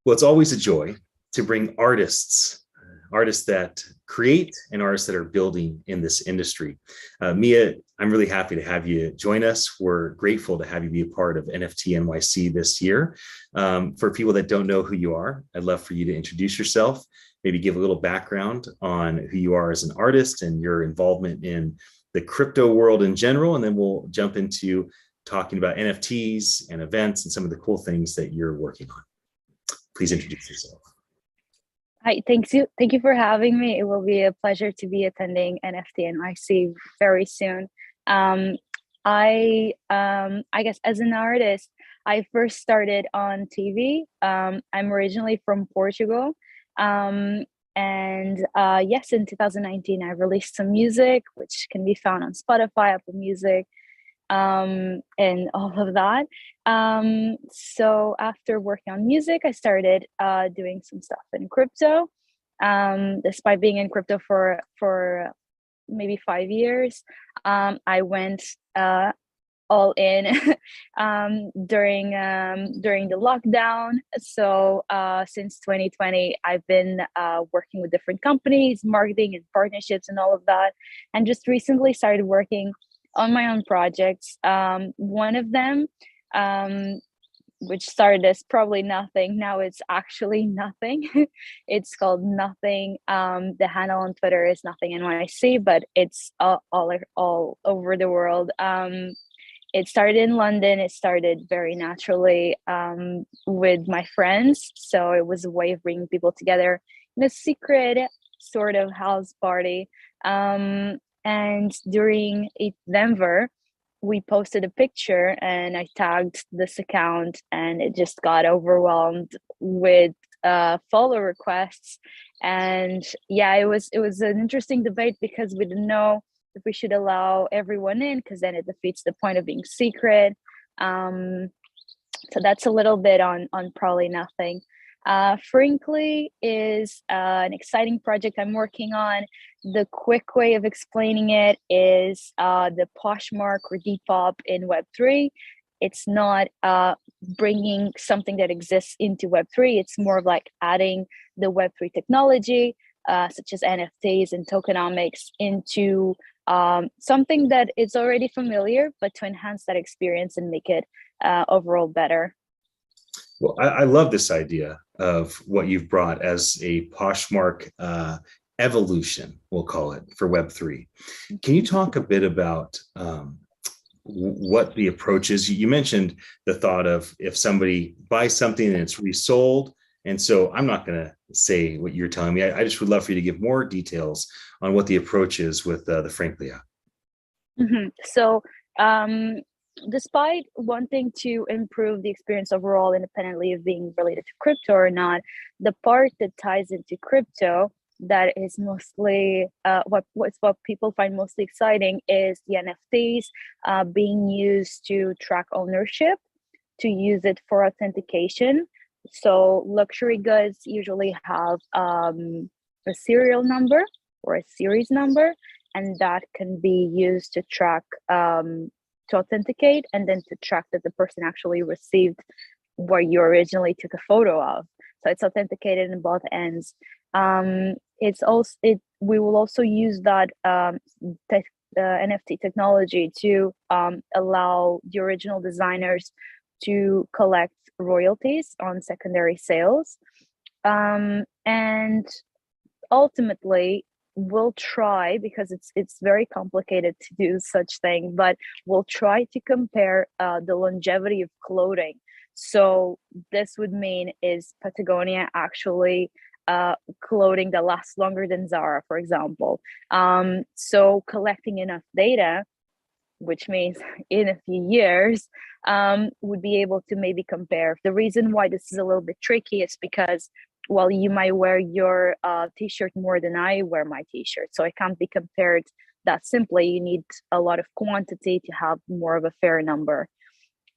Well, it's always a joy to bring artists that create and artists that are building in this industry. Mia, I'm really happy to have you join us. We're grateful to have you be a part of NFT.NYC this year. For people that don't know who you are, I'd love for you to introduce yourself, maybe give a little background on who you are as an artist and your involvement in the crypto world in general, and then we'll jump into talking about NFTs and events and some of the cool things that you're working on. Please introduce yourself. Hi, thank you for having me. It will be a pleasure to be attending NFT.NYC very soon. I guess as an artist, I first started on TV. I'm originally from Portugal. Yes, in 2019, I released some music, which can be found on Spotify, Apple Music, and all of that. So after working on music, I started doing some stuff in crypto. Despite being in crypto for maybe 5 years, I went all in during the lockdown. So since 2020, I've been working with different companies, marketing and partnerships and all of that, and just recently started working on my own projects. One of them, which started as probably nothing, now it's actually nothing. It's called Nothing. The handle on Twitter is Nothing.NYC, but it's all over the world. It started in London. It started very naturally with my friends. So it was a way of bringing people together in a secret sort of house party. And during Denver, we posted a picture and I tagged this account, and it just got overwhelmed with follow requests. And yeah, it was an interesting debate because we didn't know if we should allow everyone in, because then it defeats the point of being secret. So that's a little bit on probably nothing. Frankly is an exciting project I'm working on. The quick way of explaining it is the Poshmark or Depop in Web3. It's not bringing something that exists into Web3. It's more of like adding the Web3 technology, such as NFTs and tokenomics, into something that is already familiar, but to enhance that experience and make it overall better. Well, I love this idea of what you've brought as a Poshmark evolution, we'll call it, for Web3. Can you talk a bit about what the approach is? You mentioned the thought of if somebody buys something and it's resold. And so I'm not going to say what you're telling me. I just would love for you to give more details on what the approach is with the Frankly app. Mm-hmm. So despite wanting to improve the experience overall, independently of being related to crypto or not, the part that ties into crypto that is mostly what people find mostly exciting is the NFTs being used to track ownership, to use it for authentication. So luxury goods usually have a serial number or a series number, and that can be used to track, to authenticate, and then to track that the person actually received what you originally took a photo of. So it's authenticated in both ends. We will also use that NFT technology to allow the original designers to collect royalties on secondary sales, and ultimately we'll try, because it's very complicated to do such thing, but we'll try to compare the longevity of clothing. So this would mean, is Patagonia actually clothing that lasts longer than Zara, for example? So collecting enough data, which means in a few years, would be able to maybe compare. The reason why this is a little bit tricky is because, well, you might wear your t-shirt more than I wear my t-shirt, so it can't be compared that simply. You need a lot of quantity to have more of a fair number.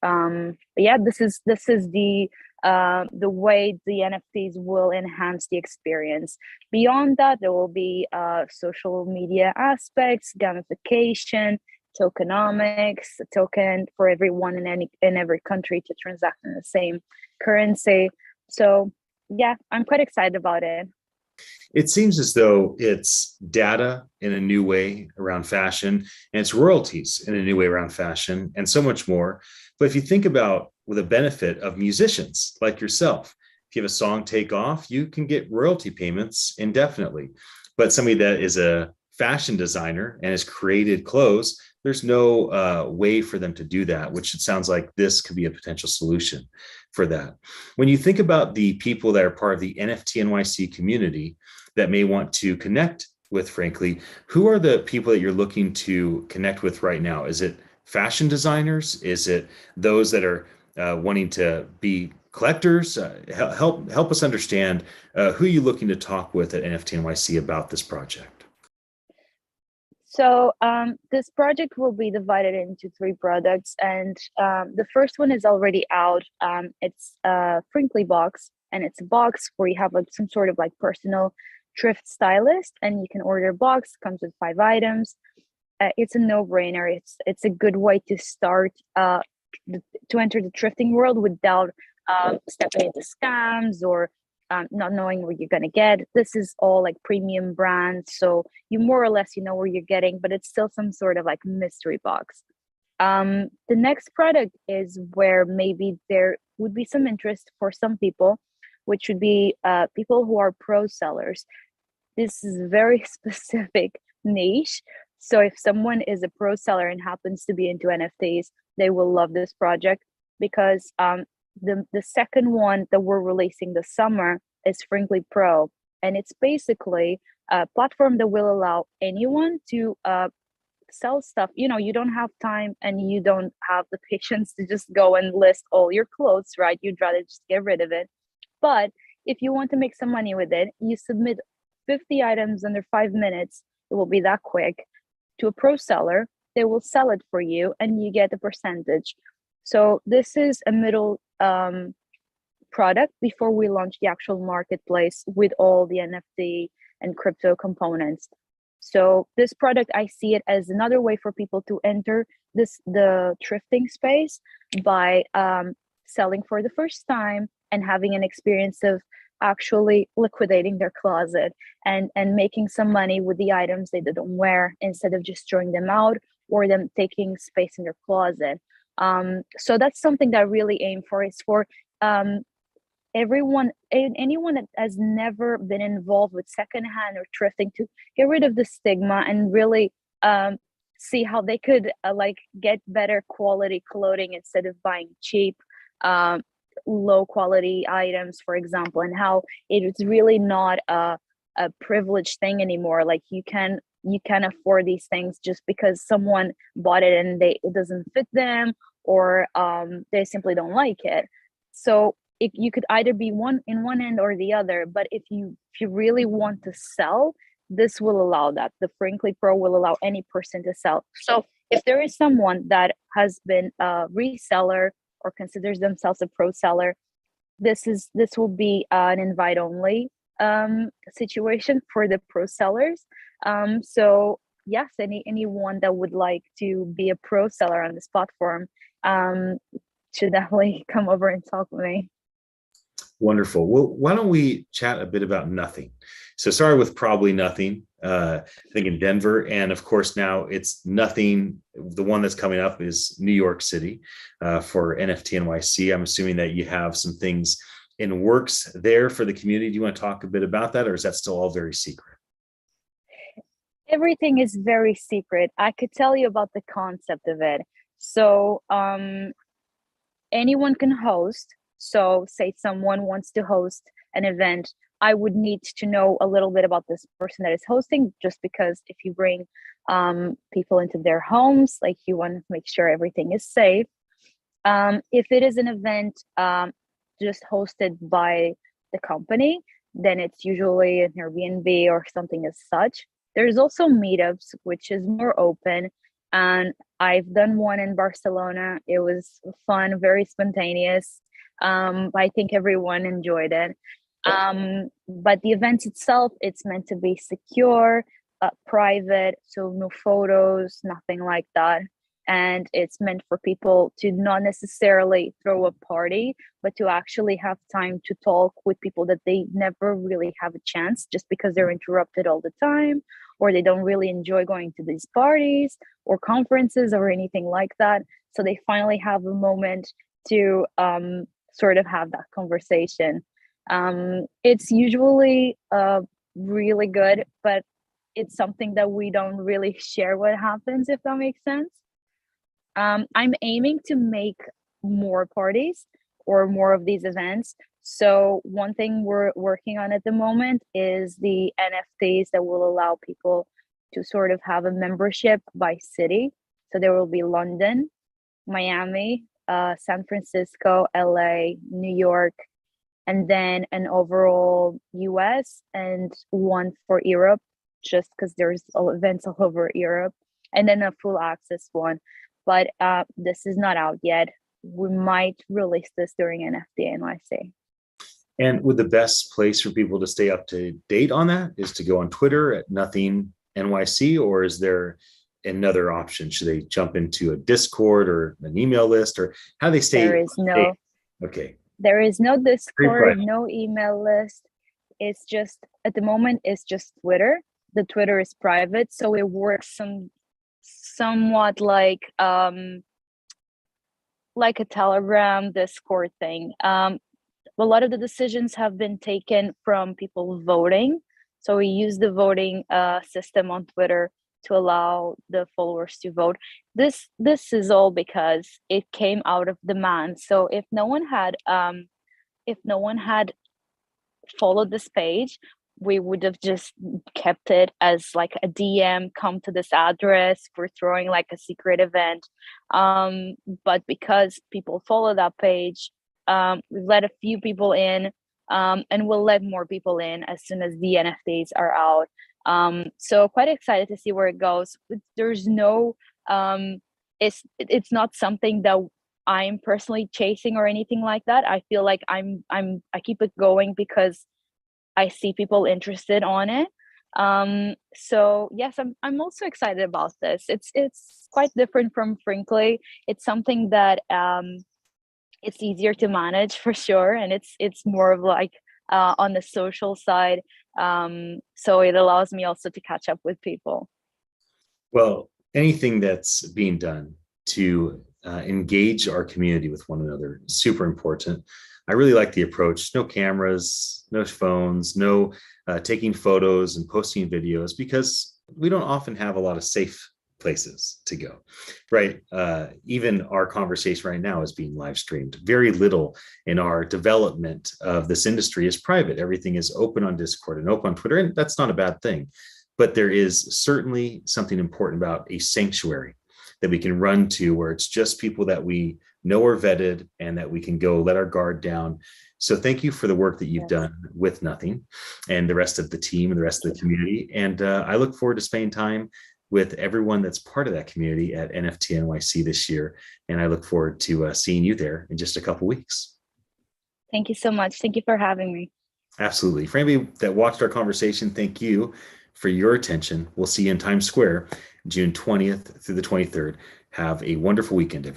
But yeah, this is the way the NFTs will enhance the experience. Beyond that, there will be social media aspects, gamification, tokenomics, a token for everyone in every country to transact in the same currency. So yeah, I'm quite excited about it. It seems as though it's data in a new way around fashion, and it's royalties in a new way around fashion, and so much more. But if you think about with a benefit of musicians like yourself, if you have a song take off, you can get royalty payments indefinitely. But somebody that is a fashion designer and has created clothes, there's no way for them to do that, which it sounds like this could be a potential solution for that. When you think about the people that are part of the NFT.NYC community that may want to connect with Frankly, who are the people that you're looking to connect with right now? Is it fashion designers? Is it those that are wanting to be collectors? Help us understand who you're looking to talk with at NFT.NYC about this project. So this project will be divided into three products, and the first one is already out. It's a Frankly box, and it's a box where you have like some sort of like personal thrift stylist, and you can order a box. Comes with 5 items. It's a no-brainer. It's a good way to start to enter the thrifting world without stepping into scams or not knowing what you're going to get. This is all like premium brands, so you more or less you know where you're getting, but it's still some sort of like mystery box. The next product is where maybe there would be some interest for some people, which would be people who are pro sellers. This is a very specific niche. So if someone is a pro seller and happens to be into NFTs, they will love this project because the second one that we're releasing this summer is Frankly Pro, and it's basically a platform that will allow anyone to sell stuff. You know, you don't have time and you don't have the patience to just go and list all your clothes, right? You'd rather just get rid of it. But if you want to make some money with it, you submit 50 items under 5 minutes. It will be that quick to a pro seller. They will sell it for you and you get a percentage. So this is a middle product before we launch the actual marketplace with all the NFT and crypto components. So this product, I see it as another way for people to enter the thrifting space by selling for the first time and having an experience of actually liquidating their closet and making some money with the items they didn't wear instead of just throwing them out or them taking space in their closet. So that's something that I really aim for. Is for anyone that has never been involved with secondhand or thrifting to get rid of the stigma and really see how they could like get better quality clothing instead of buying cheap low quality items, for example, and how it is really not a privileged thing anymore. Like you can afford these things just because someone bought it and it doesn't fit them, or they simply don't like it. So you could either be one end or the other, but if you really want to sell, this will allow that. The Frankly Pro will allow any person to sell. So if there is someone that has been a reseller or considers themselves a pro seller, this will be an invite only situation for the pro sellers. So yes, anyone that would like to be a pro seller on this platform should definitely come over and talk with me. Wonderful. Well, why don't we chat a bit about nothing? So started with probably nothing, I think in Denver. And of course, now it's nothing. The one that's coming up is New York City for NFT.NYC. I'm assuming that you have some things in works there for the community. Do you want to talk a bit about that, or is that still all very secret? Everything is very secret. I could tell you about the concept of it. So anyone can host. So say someone wants to host an event, I would need to know a little bit about this person that is hosting, just because if you bring people into their homes, like you want to make sure everything is safe. If it is an event just hosted by the company, then it's usually an Airbnb or something as such. There's also meetups, which is more open. And I've done one in Barcelona. It was fun, very spontaneous. I think everyone enjoyed it. But the event itself, it's meant to be secure, private, so no photos, nothing like that. and it's meant for people to not necessarily throw a party, but to actually have time to talk with people that they never really have a chance, just because they're interrupted all the time, or they don't really enjoy going to these parties or conferences or anything like that. So they finally have a moment to sort of have that conversation. It's usually really good, but it's something that we don't really share what happens, if that makes sense. I'm aiming to make more parties or more of these events. So one thing we're working on at the moment is the NFTs that will allow people to sort of have a membership by city. So there will be London, Miami, San Francisco, LA, New York, and then an overall US and one for Europe, just because there's events all over Europe, and then a full access one. But this is not out yet. We might release this during NFT.NYC. And would the best place for people to stay up to date on that is to go on Twitter at nothing NYC, or is there another option? Should they jump into a Discord or an email list, or how do they stay? Okay. There is no Discord, no email list. It's just, at the moment, it's just Twitter. The Twitter is private, so it works somewhat like a Telegram, Discord thing. A lot of the decisions have been taken from people voting. So we use the voting system on Twitter to allow the followers to vote. This is all because it came out of demand. So if no one had followed this page, we would have just kept it as like a DM, come to this address, we're throwing like a secret event. But because people follow that page, we've let a few people in, and we'll let more people in as soon as the NFTs are out. So quite excited to see where it goes. There's no, it's not something that I'm personally chasing or anything like that. I feel like I keep it going because I see people interested on it. So yes, I'm also excited about this. It's quite different from Frankly. It's something that it's easier to manage for sure, and it's more of like on the social side. So it allows me also to catch up with people. Well, anything that's being done to engage our community with one another is super important. I really like the approach. No cameras, no phones, no taking photos and posting videos, because we don't often have a lot of safe places to go, right? Even our conversation right now is being live streamed. Very little in our development of this industry is private. Everything is open on Discord and open on Twitter, and that's not a bad thing. But there is certainly something important about a sanctuary that we can run to, where it's just people that we know are vetted and that we can go let our guard down. So thank you for the work that you've done with Nothing and the rest of the team and the rest of the community. And I look forward to spending time with everyone that's part of that community at NFT.NYC this year. And I look forward to seeing you there in just a couple weeks. Thank you so much. Thank you for having me. Absolutely. For anybody that watched our conversation, thank you for your attention. We'll see you in Times Square, June 20th through the 23rd. Have a wonderful weekend, everyone.